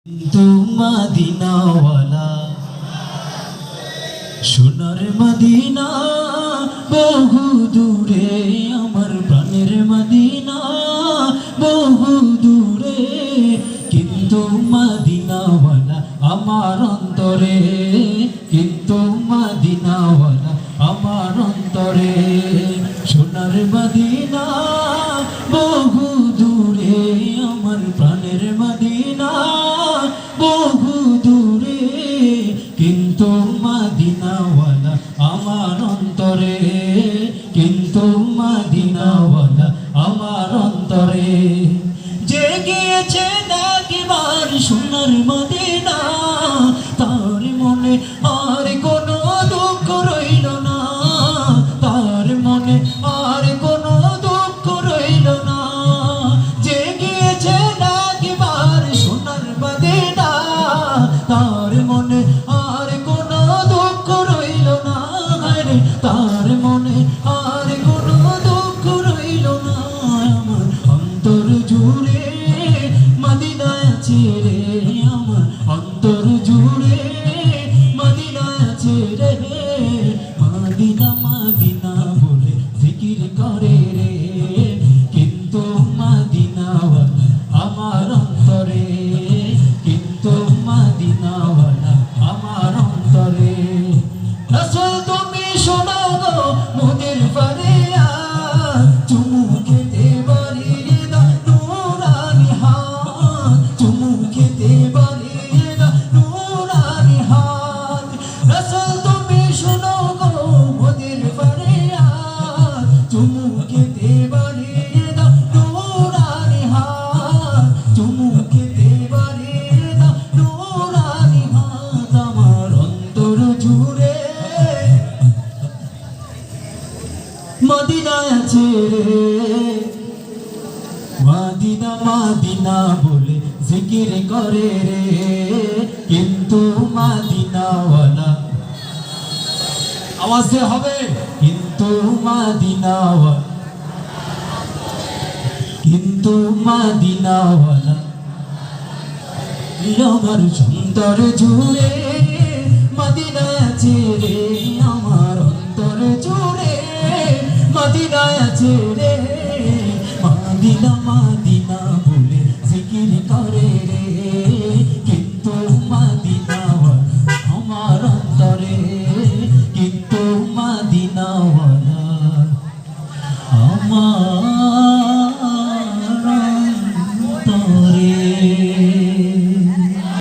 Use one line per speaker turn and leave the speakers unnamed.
কিন্তু মদিনাওয়ালা সোনার মদিনা বহু দূরে, আমার প্রাণের মদিনা বহু দূরে। কিন্তু মদিনাওয়ালা আমার অন্তরে, কিন্তু মদিনাওয়ালা আমার অন্তরে। সোনার মদিনা বহু দূরে, আমার প্রাণের মদিনা বহু দূরে। কিন্তু মদিনাওয়ালা আমার অন্তরে, কিন্তু মদিনাওয়ালা আমার অন্তরে। যে গিয়েছে একবার সোনার মদিনা, তার মনে আর কোনো দুঃখ রইল না, তার মনে আর কোনো দুঃখ রইল না। যে গিয়েছে একবার সোনার মদিনা, তার মনে আর কোনো দুঃখ রইল না, তার মনে আর কোনো দুঃখ রইল না। আমার অন্তর জুড়ে মদিনা আছে রে, আমার অন্তর জুড়ে মদিনা আছে রে। মদিনা মদিনা বলে জিকির করে রে, কিন্তু মদিনাওয়ালা আমার অন্তরে, কিন্তু মদিনাওয়ালা আমার অন্তরে। রাসূল তুমি শোনো গো মোদের ফরিয়াদ, চুমু খেতে বাড়িয়ে দাও নূরানি হাত, চুমু খেতে বাড়িয়ে দাও নূরানি হাত। রাসূল তুমি শোনো গো মোদের ফরিয়াদ, চুমু খেতে বাড়িয়ে দাও নূরানি হাত, চুমু খেতে বাড়িয়ে দাও নূরানি হাত। আমার অন্তর জুড়ে মদিনা আছে রে, মদিনা মদিনা বলে জিকির করে রে। কিন্তু মদিনাওয়ালা আওয়াজ দিয়ে হবে, কিন্তু মদিনাওয়ালা, কিন্তু মদিনাওয়ালা আমার অন্তর জুড়ে মদিনা আছে রে, আমার অন্তর জুড়ে মদিনা আছে রে। Medina Medina